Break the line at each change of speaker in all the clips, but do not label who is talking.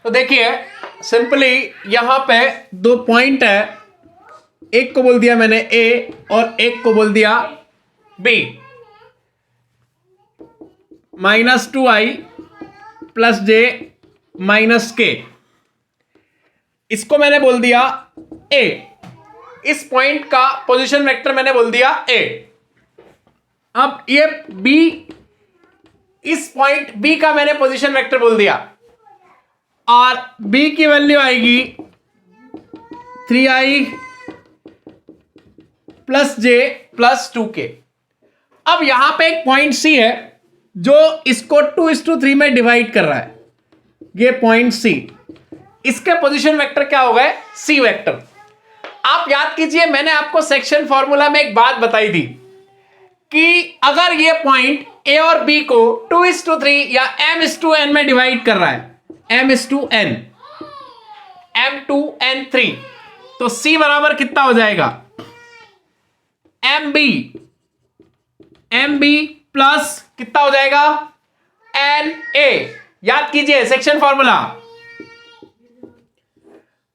तो देखिए सिंपली यहां पे दो पॉइंट है, एक को बोल दिया मैंने ए और एक को बोल दिया बी। -2i + j - k, इसको मैंने बोल दिया ए। इस पॉइंट का पोजीशन वेक्टर मैंने बोल दिया ए। अब ये बी, इस पॉइंट बी का मैंने पोजीशन वेक्टर बोल दिया और बी की वैल्यू आएगी 3i + j + 2k। अब यहां पे एक पॉइंट सी है जो इसको 2:3 में डिवाइड कर रहा है, ये पॉइंट सी, इसके पोजीशन वेक्टर क्या हो गए? C vector. आप याद कीजिए मैंने आपको सेक्शन फॉर्मूला में एक बात बताई थी कि अगर ये पॉइंट ए और बी को 2:3 या m:n में डिवाइड कर रहा है, m:n, m2n3, तो c बराबर कितना हो जाएगा? mb प्लस कितना हो जाएगा? na। याद कीजिए section formula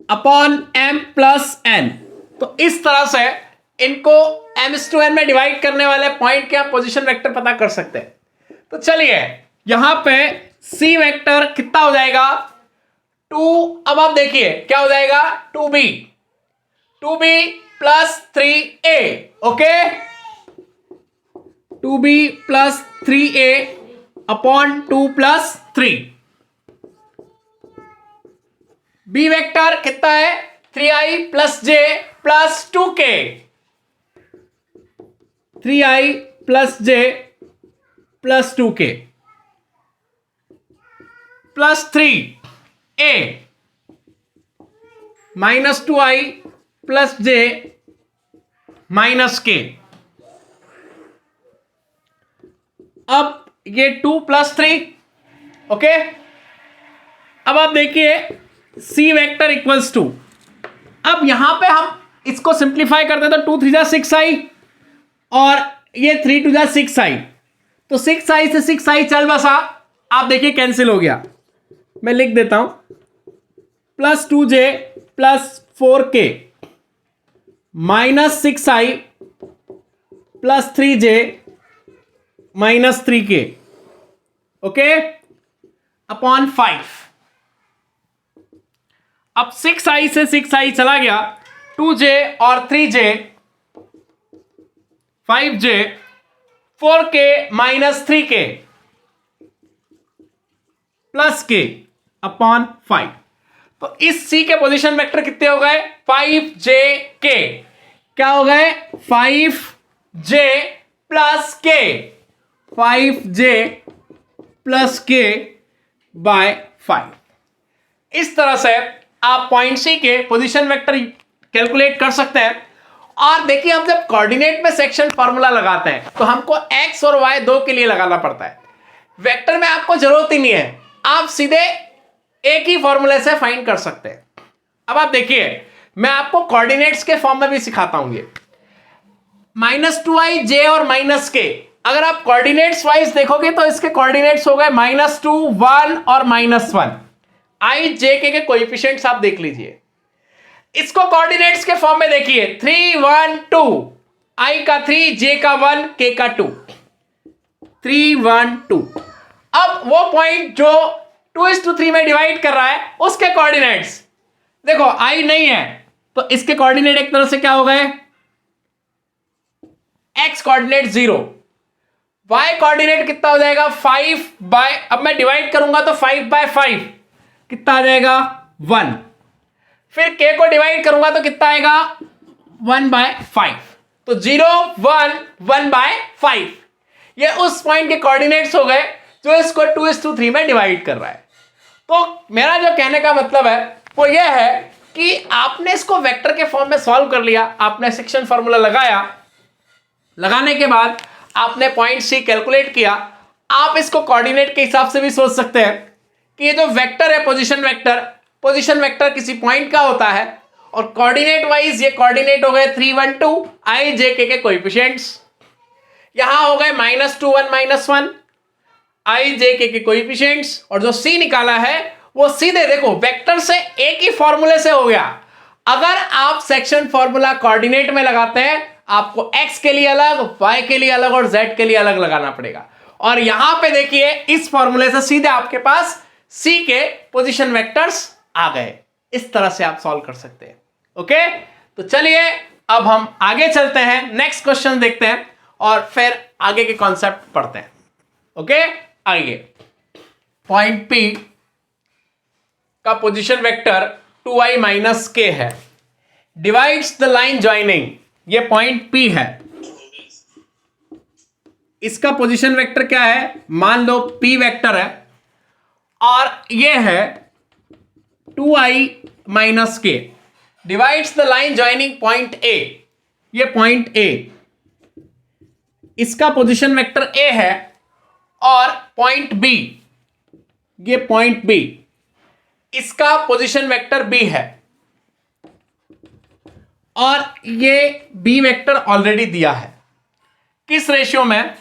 upon m + n। तो इस तरह से इनको m:n में डिवाइड करने वाले पॉइंट के आप पोजीशन वेक्टर पता कर सकते हैं। तो चलिए यहां पे c वेक्टर कितना हो जाएगा? 2। अब आप देखिए क्या हो जाएगा? 2b + 3a। Okay, 2b + 3a upon 2 + 3। B vector कितना है? 3i + j + 2k, 3i + j + 2k + 3a -2i + j - k। अब ये 2 + 3। ओके, अब आप देखिए सी वेक्टर इक्वल्स टू, अब यहां पे हम इसको सिंप्लीफाई करते हैं तो 2 3 6i और ये 3 2 6i, तो 6i से 6i चल बसा। आप देखिए कैंसिल हो गया, मैं लिख देता हूं +2j + 4k -6i + 3j - 3k, okay, upon 5। अब 6i से 6i चला गया, 2j और 3j, 5j, 4k - 3k + k upon 5। तो इस c के पोजीशन वेक्टर कितने हो गए? 5jk। क्या हो गए? 5j + k, 5j + k / 5। इस तरह से आप पॉइंट सी के पोजीशन वेक्टर कैलकुलेट कर सकते हैं। और देखिए हम जब कोऑर्डिनेट में सेक्शन फार्मूला लगाते हैं तो हमको x और y दो के लिए लगाना पड़ता है। वेक्टर में आपको जरूरत ही नहीं है, आप सीधे एक ही फॉर्मूले से फाइंड कर सकते हैं। अब आप देखिए मैं आपको कोऑर्डिनेट्स के फॉर्म में भी सिखाता हूं। ये -2i j और -k, अगर आप कोऑर्डिनेट्स वाइज देखोगे तो इसके कोऑर्डिनेट्स हो गए -2 1 और -1। i j k के कोएफिशिएंट्स आप देख लीजिए। इसको कोऑर्डिनेट्स के फॉर्म में देखिए 3 1 2, i का 3, j का 1, k का 2, 3 1 2। अब वो पॉइंट जो 2:3 में डिवाइड कर रहा है उसके कोऑर्डिनेट्स देखो, i नहीं है तो इसके कोऑर्डिनेट एक तरह से क्या हो गए? x कोऑर्डिनेट 0, y कोऑर्डिनेट कितना हो जाएगा? 5 अब मैं डिवाइड करूंगा तो 5/5 कितना आ जाएगा? 1। फिर k को डिवाइड करूंगा तो कितना आएगा? 1/5। तो 0 1 1/5 ये उस पॉइंट के कोऑर्डिनेट्स हो गए जो इसको 2:3 में डिवाइड कर रहा है। तो मेरा जो कहने का मतलब है वो ये है कि आपने इसको वेक्टर के फॉर्म में सॉल्व कर लिया, आपने सेक्शन फार्मूला लगाया, लगाने के बाद आपने पॉइंट सी कैलकुलेट किया। आप इसको कोऑर्डिनेट के हिसाब से भी सोच सकते हैं कि ये जो वेक्टर है पोजीशन वेक्टर किसी पॉइंट का होता है और कोऑर्डिनेट वाइज ये कोऑर्डिनेट हो गए 3 1 2, i j k के कोएफिशिएंट्स यहां हो गए -2 1 -1, i j k के कोएफिशिएंट्स, और जो c निकाला है वो सीधे देखो वेक्टर से एक ही फॉर्मूले से हो गया। अगर आप सेक्शन फॉर्मूला कोऑर्डिनेट में लगाते हैं आपको x के लिए अलग, y के लिए अलग और z के लिए अलग लगाना पड़ेगा। और यहां पे देखिए इस फॉर्मूले से सीधे आपके पास c के पोजीशन वेक्टर्स आ गए। इस तरह से आप सॉल्व कर सकते हैं। ओके, तो चलिए अब हम आगे चलते हैं, नेक्स्ट क्वेश्चन देखते हैं और फिर आगे के कॉन्सेप्ट पढ़ते हैं। ओके, आइए। पॉइंट P का position vector 2i minus k है, डिवाइड्स द लाइन ज्वाइनिंग। ये पॉइंट P है, इसका पोजीशन वेक्टर क्या है, मान लो P वेक्टर है और ये है 2i minus k, divides the line joining point A। ये पॉइंट A, इसका पोजीशन वेक्टर A है और पॉइंट B, ये पॉइंट B, इसका पोजीशन वेक्टर B है और ये B वेक्टर ऑलरेडी दिया है। किस रेशियो में,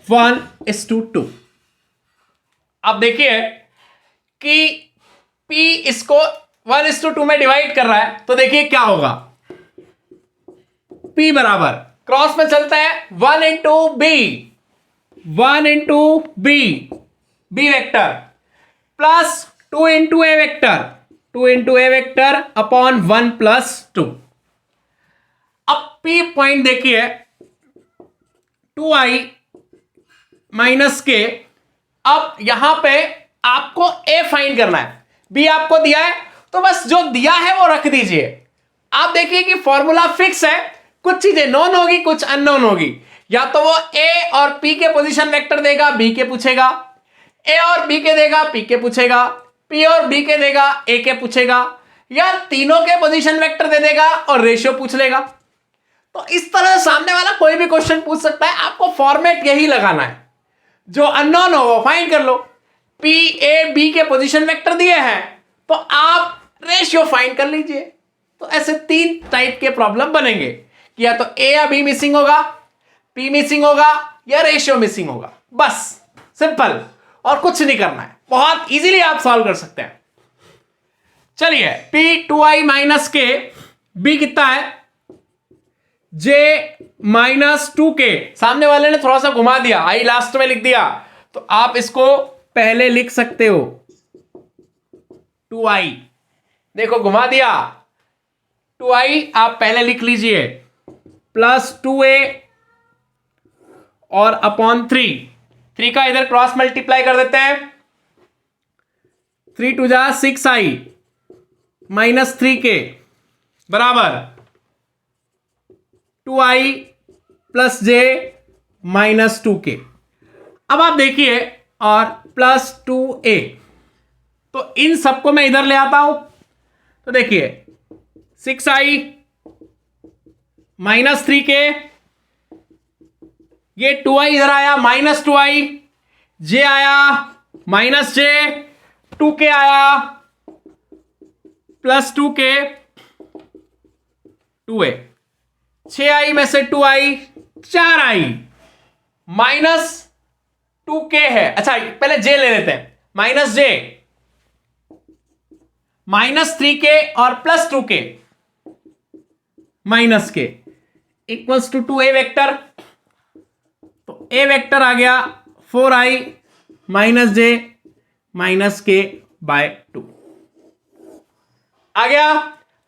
1:2। अब देखिए कि P इसको 1:2 में डिवाइड कर रहा है, तो देखिए क्या होगा, P बराबर क्रॉस में चलता है 1 into B vector plus 2 into A vector upon 1 + 2। अब P पॉइंट देखिए 2i माइनस k। अब यहां पे आपको A फाइंड करना है, B आपको दिया है तो बस जो दिया है वो रख दीजिए। आप देखिए कि फॉर्मूला फिक्स है, कुछ चीजें नोन होगी कुछ अननोन होगी। या तो वो A और P के पोजीशन वेक्टर देगा, B के पूछेगा, A और B के देगा, P के पूछेगा, P और B के देगा, A के पूछेगा, या तीनों के पोजीशन वेक्टर दे देगा और रेशियो पूछ लेगा। तो इस तरह सामने वाला कोई भी क्वेश्चन पूछ सकता है, आपको फॉर्मेट यही लगाना है, जो अननोन हो वो फाइंड कर लो। P A B के पोजीशन वेक्टर दिए हैं तो आप रेशियो फाइंड कर लीजिए। तो ऐसे 3 टाइप के प्रॉब्लम बनेंगे कि या तो A या B मिसिंग होगा, P मिसिंग होगा या रेशियो मिसिंग होगा। बस सिंपल, और कुछ नहीं करना है, बहुत इजीली आप सॉल्व कर सकते हैं। चलिए P 2i minus k, B कितना है, J माइनस 2k। सामने वाले ने थोड़ा सा घुमा दिया, आई लास्ट में लिख दिया, तो आप इसको पहले लिख सकते हो 2i। देखो घुमा दिया, 2i आप पहले लिख लीजिए प्लस 2a और अपॉन 3 का इधर क्रॉस मल्टीप्लाई कर देते हैं, 3 2 6i माइनस 3k बराबर 2i plus j minus 2k। अब आप देखिए और प्लस 2a, तो इन सबको मैं इधर ले आता हूं, तो देखिए 6i माइनस 3k, ये 2i इधर आया माइनस 2i, j आया माइनस j, 2k आया प्लस 2k, 2a, 6i में से 2i 4i माइनस 2k है। अच्छा पहले j ले लेते हैं, माइनस j माइनस 3k और plus 2k minus k equals to 2a vector. तो a वेक्टर आ गया 4i minus j minus k by 2 आ गया।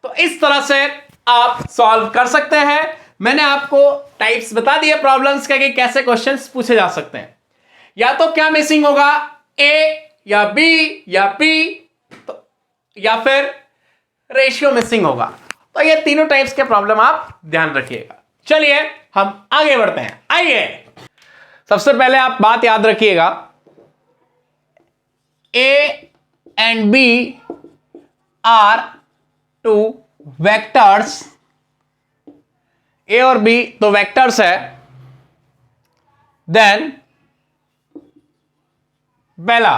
तो इस तरह से आप सॉल्व कर सकते हैं। मैंने आपको टाइप्स बता दिए प्रॉब्लम्स के कि कैसे क्वेश्चंस पूछे जा सकते हैं। या तो क्या मिसिंग होगा, A या B या P, तो या फिर रेशियो मिसिंग होगा। तो ये तीनों टाइप्स के प्रॉब्लम आप ध्यान रखिएगा। चलिए हम आगे बढ़ते हैं। आइए, सबसे पहले आप बात याद रखिएगा, A and B are two vectors. A और B तो वेक्टर्स है, देन पहला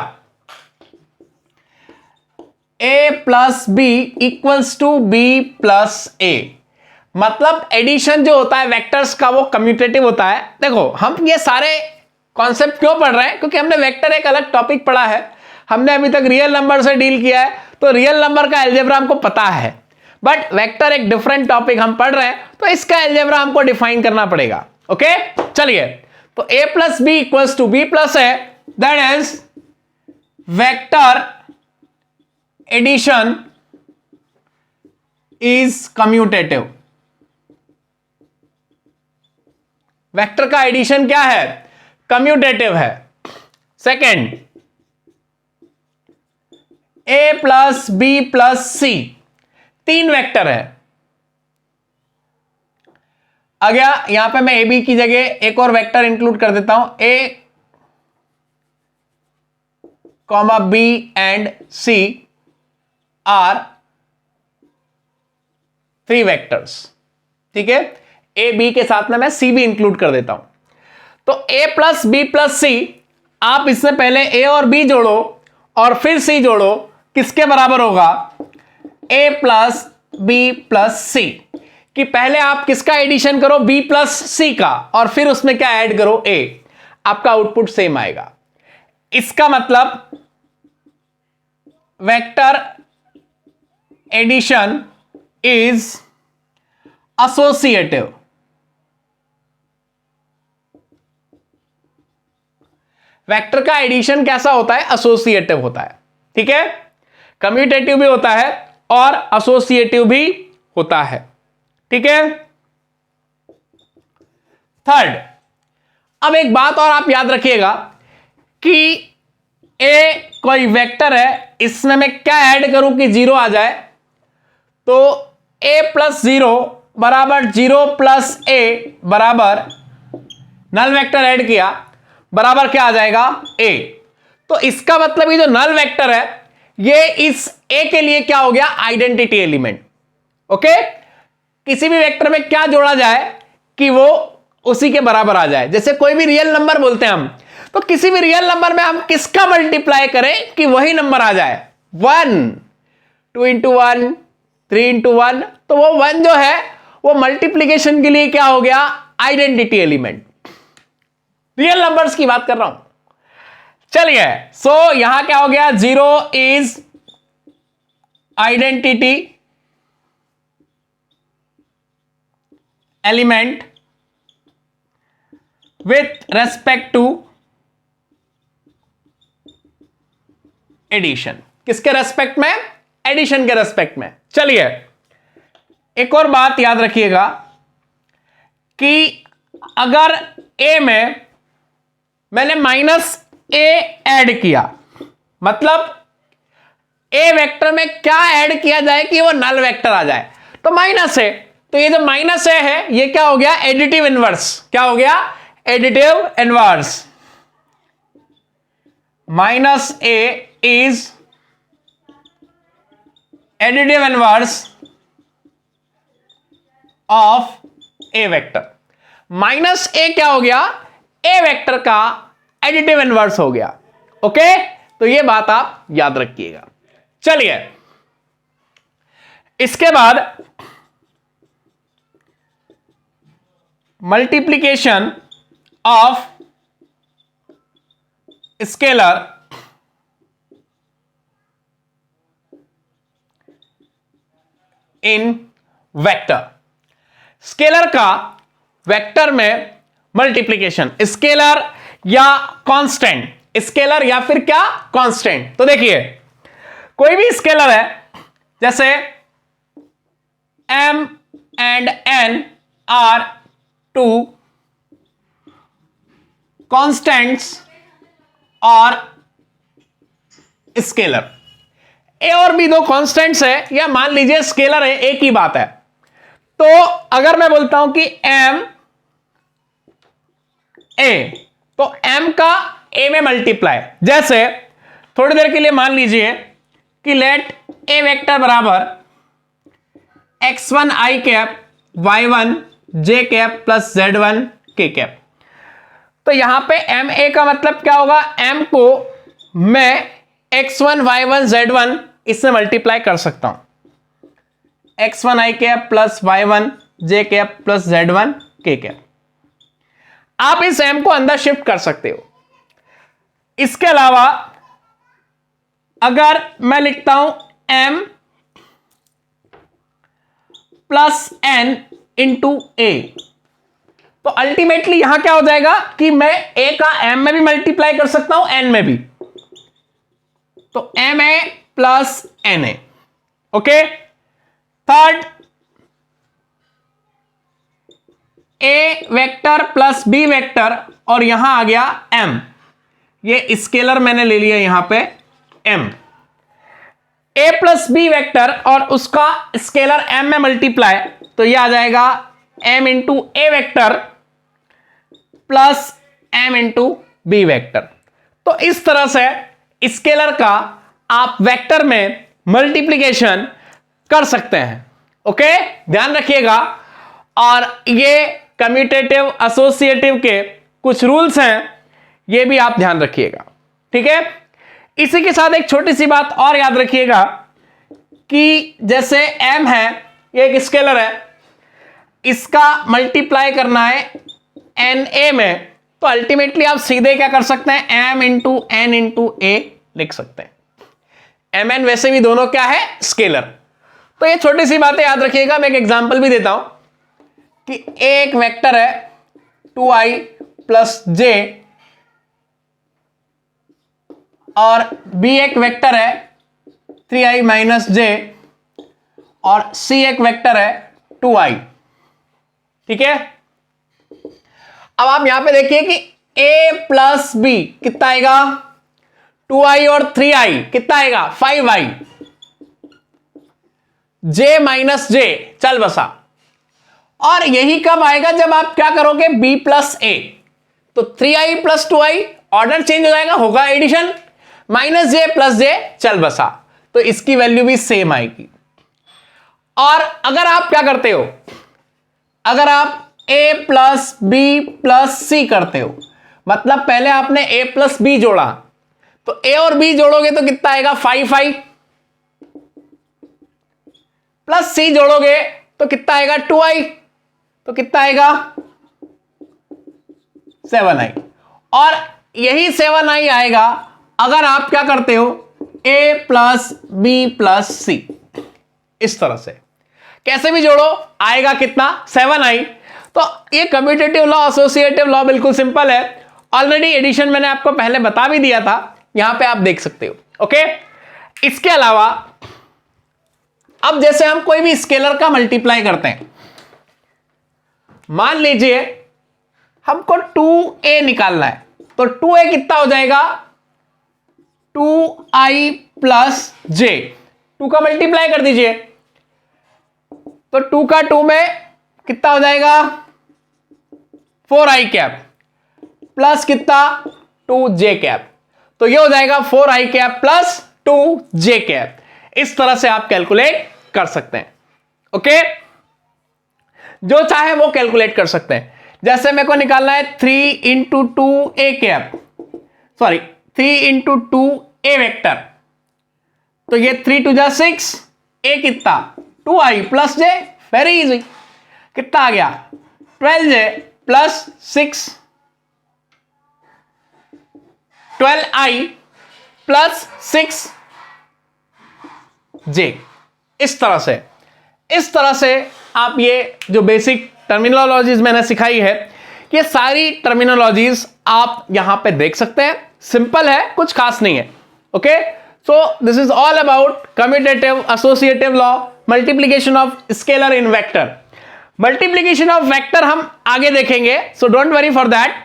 A plus B equals to B plus A, मतलब एडिशन जो होता है वेक्टर्स का वो कम्यूटेटिव होता है। देखो हम ये सारे कॉन्सेप्ट क्यों पढ़ रहे हैं, क्योंकि हमने वेक्टर एक अलग टॉपिक पढ़ा है, हमने अभी तक रियल नंबर से डील किया है, तो रियल नंबर का अलजेब्रा हमको पता है, बट वेक्टर एक डिफरेंट टॉपिक हम पढ़ रहे हैं, तो इसका अलजेब्रा हमको डिफाइन करना पड़ेगा। ओके, चलिए, तो a plus B equals to B plus है, that is vector addition is commutative. Vector का एडिशन क्या है? कम्यूटेटिव है। Second, a plus B plus C, तीन वेक्टर है। आ गया, यहां पे मैं ए बी की जगह एक और वेक्टर इंक्लूड कर देता हूं, A comma B and C are three vectors. ठीक है, ए बी के साथ में मैं सी भी इंक्लूड कर देता हूं। तो a प्लस बी प्लस सी, आप इससे पहले a और b जोड़ो और फिर c जोड़ो, किसके बराबर होगा? a प्लस बी प्लस सी, कि पहले आप किसका एडिशन करो? b प्लस सी का, और फिर उसमें क्या ऐड करो? a। आपका आउटपुट सेम आएगा। इसका मतलब vector addition is associative. Vector का एडिशन कैसा होता है? एसोसिएटिव होता है। ठीक है, कम्यूटेटिव भी होता है और एसोसिएटिव भी होता है। ठीक है। थर्ड, अब एक बात और आप याद रखिएगा कि ए कोई वेक्टर है, इसमें मैं क्या ऐड करूं कि जीरो आ जाए? तो a प्लस जीरो बराबर जीरो प्लस ए बराबर, नल वेक्टर ऐड किया, बराबर क्या आ जाएगा? a। तो इसका मतलब ये जो नल वेक्टर है, ये इस a के लिए क्या हो गया? Identity element. ओके, किसी भी वेक्टर में क्या जोड़ा जाए कि वो उसी के बराबर आ जाए। जैसे कोई भी रियल नंबर बोलते हैं हम, तो किसी भी रियल नंबर में हम किसका मल्टीप्लाई करें कि वही नंबर आ जाए? 1, 2 इंटू 1, 3 इंटू 1, तो वो 1 जो है वो मल्टीप्लीकेशन के लिए क्या हो गया? Identity element. रियल नंबर्स की बात कर रहा हूं। चलिए, सो यहां क्या हो गया? 0 is identity element with respect to addition. किसके रेस्पेक्ट में? एडिशन के रेस्पेक्ट में। चलिए, एक और बात याद रखिएगा कि अगर a में मैंने माइनस a ऐड किया, मतलब a वेक्टर में क्या ऐड किया जाए कि वो नल वेक्टर आ जाए? तो माइनस है, तो ये जो माइनस a है ये क्या हो गया? Additive inverse. क्या हो गया? Additive inverse. Minus a is additive inverse of a vector. Minus a क्या हो गया? a वेक्टर का एडिटिव इनवर्स हो गया। ओके, तो ये बात आप याद रखिएगा। चलिए, इसके बाद multiplication of scalar in vector. Scalar का वेक्टर में मल्टीप्लीकेशन, स्केलर या कांस्टेंट, स्केलर या फिर क्या? कांस्टेंट। तो देखिए, कोई भी स्केलर है, जैसे m and n are two constants और स्केलर। ए और बी दो कांस्टेंट्स है, या मान लीजिए स्केलर है, एक ही बात है। तो अगर मैं बोलता हूं कि m a, तो m का a में मल्टीप्लाई, जैसे थोड़ी देर के लिए मान लीजिए कि लेट a वेक्टर बराबर x1 i cap y1 j cap plus z1 k cap. तो यहां पे एम ए का मतलब क्या होगा? m को मैं x1 y1 z1 इससे मल्टीप्लाई कर सकता हूं, x1 i cap plus y1 j cap plus z1 k cap. आप इस m को अंदर शिफ्ट कर सकते हो। इसके अलावा अगर मैं लिखता हूं m प्लस n इंटू ए, तो अल्टीमेटली यहां क्या हो जाएगा कि मैं a का m में भी मल्टीप्लाई कर सकता हूं, n में भी, तो m a plus n a। Okay, third a vector plus b vector और यहां आ गया m, ये स्केलर मैंने ले लिया यहां पे m, a plus B vector और उसका स्केलर m में मल्टीप्लाई, तो ये आ जाएगा m into A vector plus m into B vector. तो इस तरह से स्केलर का आप वेक्टर में मल्टीप्लिकेशन कर सकते हैं। ओके, ध्यान रखिएगा। और ये कम्यूटेटिव एसोसिएटिव के कुछ रूल्स हैं, ये भी आप ध्यान रखिएगा। ठीक है, इसी के साथ एक छोटी सी बात और याद रखिएगा कि जैसे m है, ये एक स्केलर है, इसका मल्टीप्लाई करना है na में, तो अल्टीमेटली आप सीधे क्या कर सकते हैं, m into n into a लिख सकते हैं। mn वैसे भी दोनों क्या है, स्केलर। तो ये छोटी सी बातें याद रखिएगा। मैं एक एग्जांपल भी देता हूं कि a एक वेक्टर है 2i प्लस j और b एक वेक्टर है 3i माइनस j और c एक वेक्टर है 2i। ठीक है, अब आप यहां पे देखिए कि a प्लस बी कितना आएगा, 2i और 3i कितना आएगा, 5i, j माइनस j चल बसा। और यही कब आएगा, जब आप क्या करोगे, b प्लस a, तो 3i plus 2i order change हो जाएगा, होगा addition, minus j plus j चल बसा, तो इसकी वैल्यू भी सेम आएगी। और अगर आप क्या करते हो, अगर आप a प्लस बी प्लस सी करते हो, मतलब पहले आपने a प्लस बी जोड़ा, तो a और b जोड़ोगे तो कितना आएगा, 5i, प्लस c जोड़ोगे तो कितना आएगा, 2i, तो कितना आएगा, 7i। और यही 7i आएगा अगर आप क्या करते हो, a प्लस बी प्लस सी, इस तरह से कैसे भी जोड़ो आएगा कितना, 7i। तो ये कम्यूटेटिव लॉ, एसोसिएटिव लॉ बिल्कुल सिंपल है। ऑलरेडी एडिशन मैंने आपको पहले बता भी दिया था, यहां पे आप देख सकते हो। ओके, इसके अलावा अब जैसे हम कोई भी स्केलर का मल्टीप्लाई करते हैं, मान लीजिए हमको 2a निकालना है, तो 2a कितना हो जाएगा, 2i प्लस j, 2 का मल्टीप्लाई कर दीजिए, तो 2 का 2 में कितना हो जाएगा, 4i कैप प्लस कितना, 2j कैप, तो ये हो जाएगा 4i cap plus 2j cap. इस तरह से आप कैलकुलेट कर सकते हैं। ओके, जो चाहे वो कैलकुलेट कर सकते हैं। जैसे मेरे को निकालना है 3 into 2a cap, sorry 3 into 2a vector, तो ये 3 2 जा 6, a कितना, 2i plus j, very easy, कितना आ गया, 12j plus 6, 12i plus 6j। इस तरह से आप ये जो बेसिक टर्मिनोलॉजीज मैंने सिखाई है, ये सारी टर्मिनोलॉजीज आप यहां पे देख सकते हैं। सिंपल है, कुछ खास नहीं है। Okay, so this is all about commutative associative law, multiplication of scalar in vector. Multiplication of vector हम आगे देखेंगे, so don't worry for that.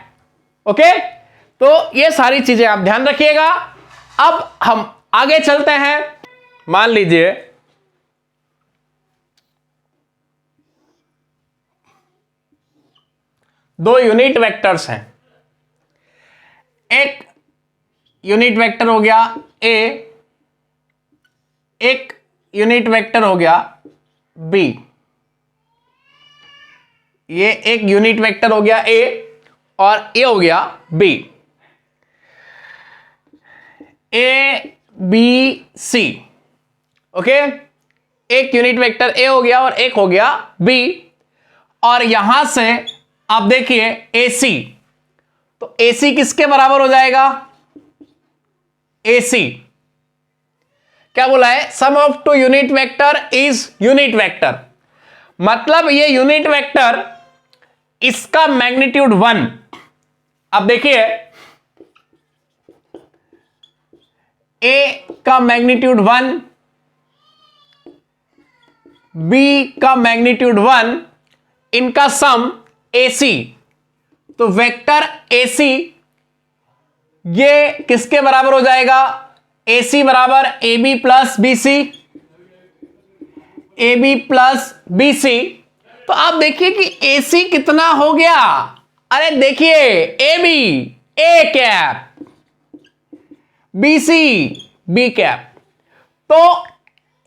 Okay, तो ये सारी चीजें आप ध्यान रखिएगा। अब हम आगे चलते हैं। मान लीजिए दो यूनिट वेक्टर्स हैं, एक यूनिट वेक्टर हो गया a, एक यूनिट वेक्टर हो गया b। ये एक यूनिट वेक्टर हो गया a और ये हो गया b, a b c। Okay, एक यूनिट वेक्टर a हो गया और एक हो गया b, और यहां से आप देखिए AC, तो AC किसके बराबर हो जाएगा, AC क्या बोला है, sum of two unit vector is unit vector, मतलब ये यूनिट वेक्टर, इसका मैग्नीट्यूड 1। अब देखिए ए का मैग्नीट्यूड 1, बी का मैग्नीट्यूड 1, इनका सम AC, तो वेक्टर AC ये किसके बराबर हो जाएगा, AC बराबर AB plus BC, AB plus BC। तो आप देखिए कि AC कितना हो गया, अरे देखिए AB A cap, BC B cap, तो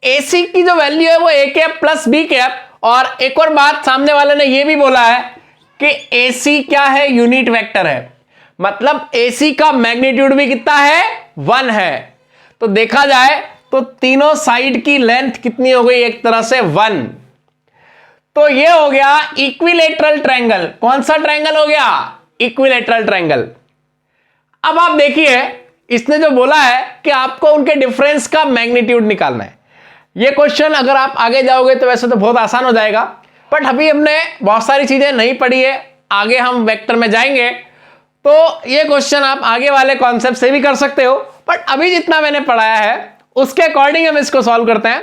AC की जो वैल्यू है वो A cap plus B cap. और एक और बात सामने वाले ने ये भी बोला है कि AC क्या है, यूनिट वेक्टर है, मतलब AC का मैग्नीट्यूड भी कितना है, 1 है। तो देखा जाए तो तीनों साइड की लेंथ कितनी हो गई, एक तरह से 1। तो ये हो गया इक्विलेटरल ट्रायंगल। कौन सा ट्रायंगल हो गया, इक्विलेटरल ट्रायंगल। अब आप देखिए इसने जो बोला है कि आपको उनके डिफरेंस का मैग्नीट्यूड निकालना है। ये क्वेश्चन अगर आप आगे जाओगे तो वैसे तो बहुत आसान हो जाएगा, बट अभी हमने बहुत सारी चीजें नहीं पढ़ी है, आगे हम वेक्टर में जाएंगे तो ये क्वेश्चन आप आगे वाले कॉन्सेप्ट से भी कर सकते हो, बट अभी जितना मैंने पढ़ाया है उसके अकॉर्डिंग हम इसको सॉल्व करते हैं।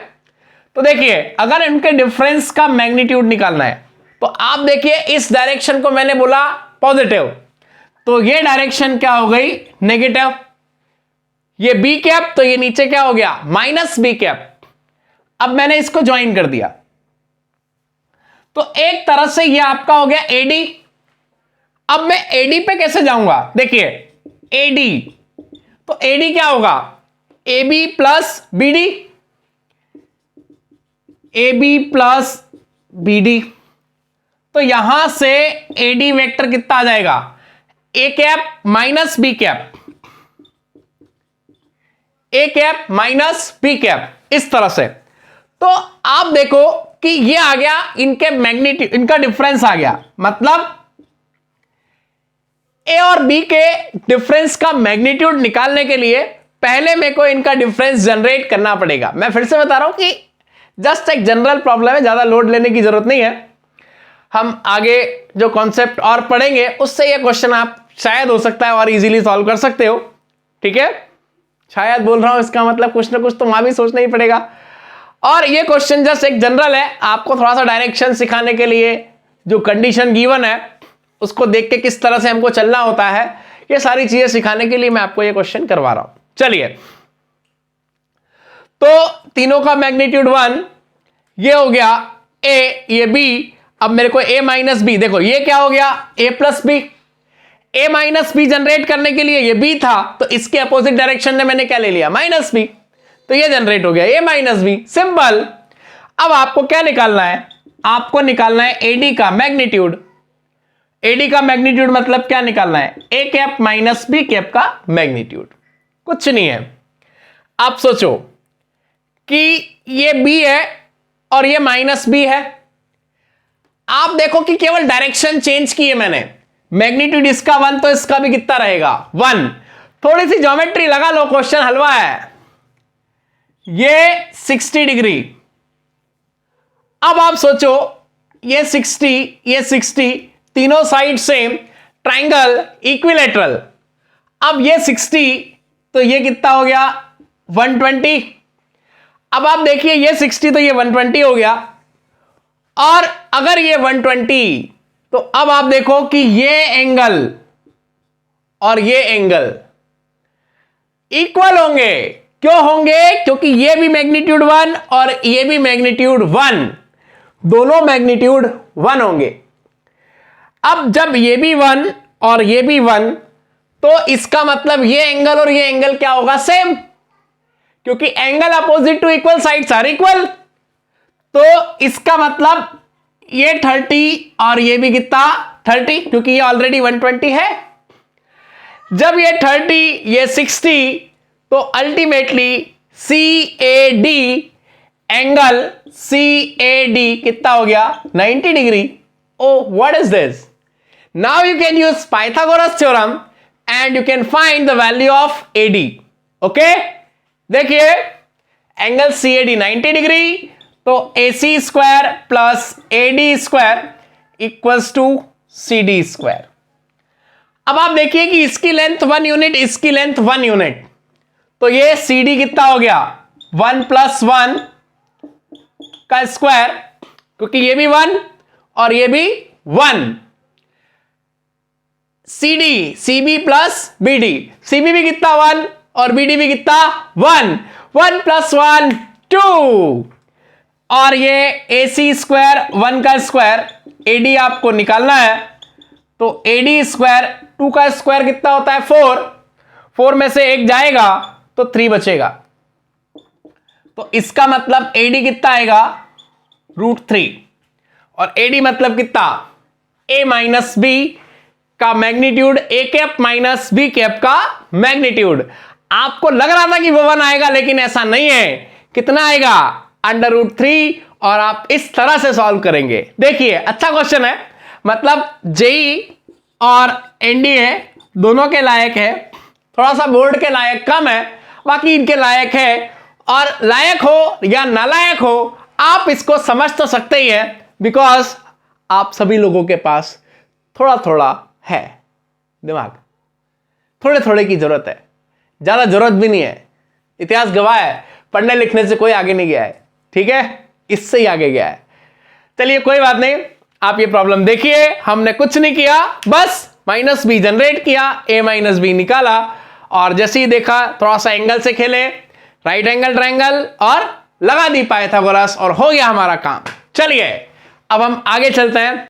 तो देखिए अगर इनके डिफरेंस का मैग्नीट्यूड निकालना है तो आप देखिए इस डायरेक्शन को मैंने बोला पॉजिटिव, तो ये डायरेक्शन क्या हो गई, नेगेटिव। ये बी कैप, तो ये नीचे क्या हो गया, माइनस बी कैप। अब मैंने इसको ज्वाइन कर दिया तो एक तरह से ये आपका हो गया एडी। अब मैं एडी पे कैसे जाऊंगा, देखिए एडी, तो एडी क्या होगा, AB plus BD, AB plus BD। तो यहां से AD वेक्टर कितना आ जाएगा, A cap minus B cap, A cap minus B cap, इस तरह से। तो आप देखो कि ये आ गया इनके मैग्नीट्यूड, इनका डिफरेंस आ गया, मतलब A और B के डिफरेंस का मैग्नीट्यूड निकालने के लिए पहले मेरे को इनका डिफरेंस जनरेट करना पड़ेगा। मैं फिर से बता रहा हूं कि जस्ट एक जनरल प्रॉब्लम है, ज्यादा लोड लेने की जरूरत नहीं है। हम आगे जो कॉन्सेप्ट और पढ़ेंगे उससे ये क्वेश्चन आप शायद हो सकता है और इजीली सॉल्व कर सकते हो, ठीक है। शायद बोल रहा हूं, इसका मतलब कुछ ना कुछ तो वहां भी सोचना ही पड़ेगा। और ये क्वेश्चन जस्ट एक जनरल है, आपको थोड़ा सा डायरेक्शन सिखाने के लिए जो कंडीशन गिवन है उसको देख के किस तरह से हमको चलना होता है, ये सारी चीजें सिखाने के लिए मैं आपको ये क्वेश्चन करवा रहा हूं। चलिए, तो तीनों का मैग्नीट्यूड 1, ये हो गया A, ये B। अब मेरे को A माइनस बी, देखो ये क्या हो गया, A plus B. A minus B generate करने के लिए ये B था, तो इसके अपोजिट डायरेक्शन में मैंने क्या ले लिया, माइनस बी, तो ये जनरेट हो गया A माइनस बी, सिंपल। अब आपको क्या निकालना है, आपको निकालना है AD का मैग्नीट्यूड। AD का मैग्नीट्यूड मतलब क्या निकालना है, A cap minus B cap का मैग्नीट्यूड, कुछ नहीं है। आप सोचो कि ये B है और ये माइनस B है, आप देखो कि केवल डायरेक्शन चेंज की है मैंने, मैग्नीट्यूड इसका 1 तो इसका भी कितना रहेगा, 1। थोड़ी सी ज्योमेट्री लगा लो, क्वेश्चन हलवा है। ये 60 डिग्री, अब आप सोचो ये 60, ये 60, तीनों साइड सेम, ट्रायंगल इक्विलेटरल। अब ये 60 तो ये कितना हो गया, 120। अब आप देखिए ये 60 तो ये 120 हो गया, और अगर ये 120 तो अब आप देखो कि ये एंगल और ये एंगल इक्वल होंगे। क्यों होंगे, क्योंकि ये भी मैग्नीट्यूड 1 और ये भी मैग्नीट्यूड 1, दोनों मैग्नीट्यूड 1 होंगे। अब जब ये भी 1 और ये भी 1, तो इसका मतलब ये एंगल और ये एंगल क्या होगा, सेम, क्योंकि angle opposite to equal sides are equal. तो इसका मतलब ये 30 और ये भी कितना 30, क्योंकि ये ऑलरेडी 120 है। जब ये 30 ये 60, तो अल्टीमेटली CAD, एंगल CAD कितना हो गया, 90 degree. Oh what is this, now you can use Pythagoras theorem and you can find the value of AD। Okay, देखिए angle C A D 90 degree, तो A C square plus A D square equals to C D square. अब आप देखिए कि इसकी length 1 unit, इसकी length 1 unit, तो ये सी डी कितना हो गया 1 + 1 का स्क्वायर, क्योंकि ये भी 1 और ये भी 1। C D C B plus B D, C B भी कितना 1 और बी डी भी कितना 1, 1 + 1 2, और ये ए सी स्क्वायर 1 का स्क्वायर, ए डी आपको निकालना है, तो ए डी स्क्वायर 2 का स्क्वायर कितना होता है 4, 4 में से 1 जाएगा तो 3 बचेगा, तो इसका मतलब ए डी कितना आएगा √3, और ए डी मतलब कितना a माइनस बी का magnitude, a cap minus B cap का मैग्नीट्यूड। आपको लग रहा था कि वो 1 आएगा, लेकिन ऐसा नहीं है, कितना आएगा √3, और आप इस तरह से सॉल्व करेंगे। देखिए अच्छा क्वेश्चन है, मतलब जेई और एनडीए दोनों के लायक है, थोड़ा सा बोर्ड के लायक कम है, बाकी इनके लायक है, और लायक हो या नालायक हो आप इसको समझ तो सकते ही है, बिकॉज आप सभी लोगों के पास थोड़ा थोड़ा है दिमाग, थोड़े थोड़े की जरूरत है, ज्यादा जरूरत भी नहीं है। इतिहास गवाह है, पढ़ने लिखने से कोई आगे नहीं गया है, ठीक है, इससे ही आगे गया है। चलिए कोई बात नहीं, आप ये प्रॉब्लम देखिए, हमने कुछ नहीं किया, बस -b जनरेट किया, a - b निकाला, और जैसे ही देखा थोड़ा सा एंगल से खेले, राइट एंगल ट्रायंगल, और लगा दी पाइथागोरस, और हो गया हमारा काम। चलिए अब हम आगे चलते हैं।